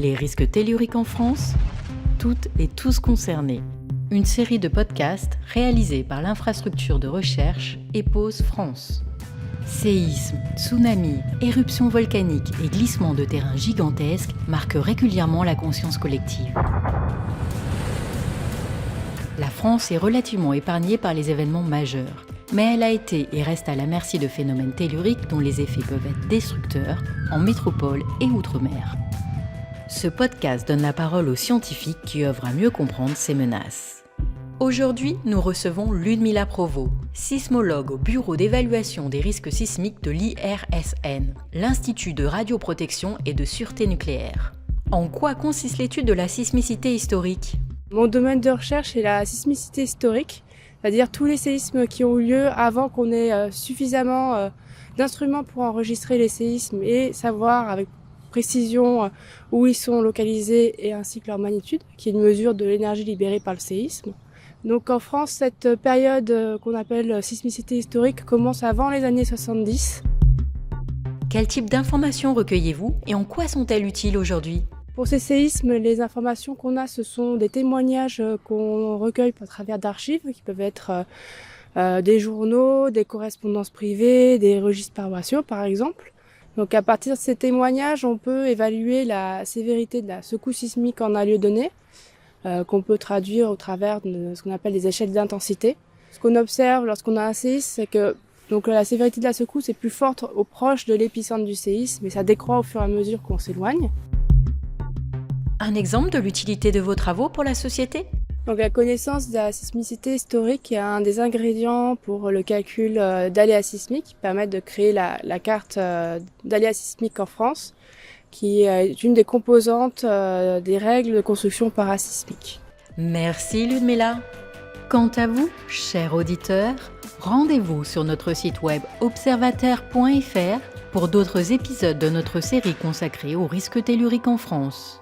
Les risques telluriques en France, toutes et tous concernés. Une série de podcasts réalisés par l'infrastructure de recherche EPOS France. Séismes, tsunamis, éruptions volcaniques et glissements de terrain gigantesques marquent régulièrement la conscience collective. La France est relativement épargnée par les événements majeurs, mais elle a été et reste à la merci de phénomènes telluriques dont les effets peuvent être destructeurs en métropole et outre-mer. Ce podcast donne la parole aux scientifiques qui œuvrent à mieux comprendre ces menaces. Aujourd'hui, nous recevons Ludmila Provost, sismologue au Bureau d'évaluation des risques sismiques de l'IRSN, l'Institut de radioprotection et de sûreté nucléaire. En quoi consiste l'étude de la sismicité historique ? Mon domaine de recherche est la sismicité historique, c'est-à-dire tous les séismes qui ont eu lieu avant qu'on ait suffisamment d'instruments pour enregistrer les séismes et savoir avec précision où ils sont localisés et ainsi que leur magnitude, qui est une mesure de l'énergie libérée par le séisme. Donc en France, cette période qu'on appelle sismicité historique commence avant les années 70. Quel type d'informations recueillez-vous et en quoi sont-elles utiles aujourd'hui ? Pour ces séismes, les informations qu'on a, ce sont des témoignages qu'on recueille à travers d'archives, qui peuvent être des journaux, des correspondances privées, des registres paroissiaux par exemple. Donc à partir de ces témoignages, on peut évaluer la sévérité de la secousse sismique en un lieu donné, qu'on peut traduire au travers de ce qu'on appelle des échelles d'intensité. Ce qu'on observe lorsqu'on a un séisme, c'est que donc la sévérité de la secousse est plus forte au proche de l'épicentre du séisme, mais ça décroît au fur et à mesure qu'on s'éloigne. Un exemple de l'utilité de vos travaux pour la société ? Donc la connaissance de la sismicité historique est un des ingrédients pour le calcul d'aléas sismiques qui permettent de créer la carte d'aléas sismiques en France, qui est une des composantes des règles de construction parasismique. Merci Ludmila. Quant à vous, chers auditeurs, rendez-vous sur notre site web observateur.fr pour d'autres épisodes de notre série consacrée aux risques telluriques en France.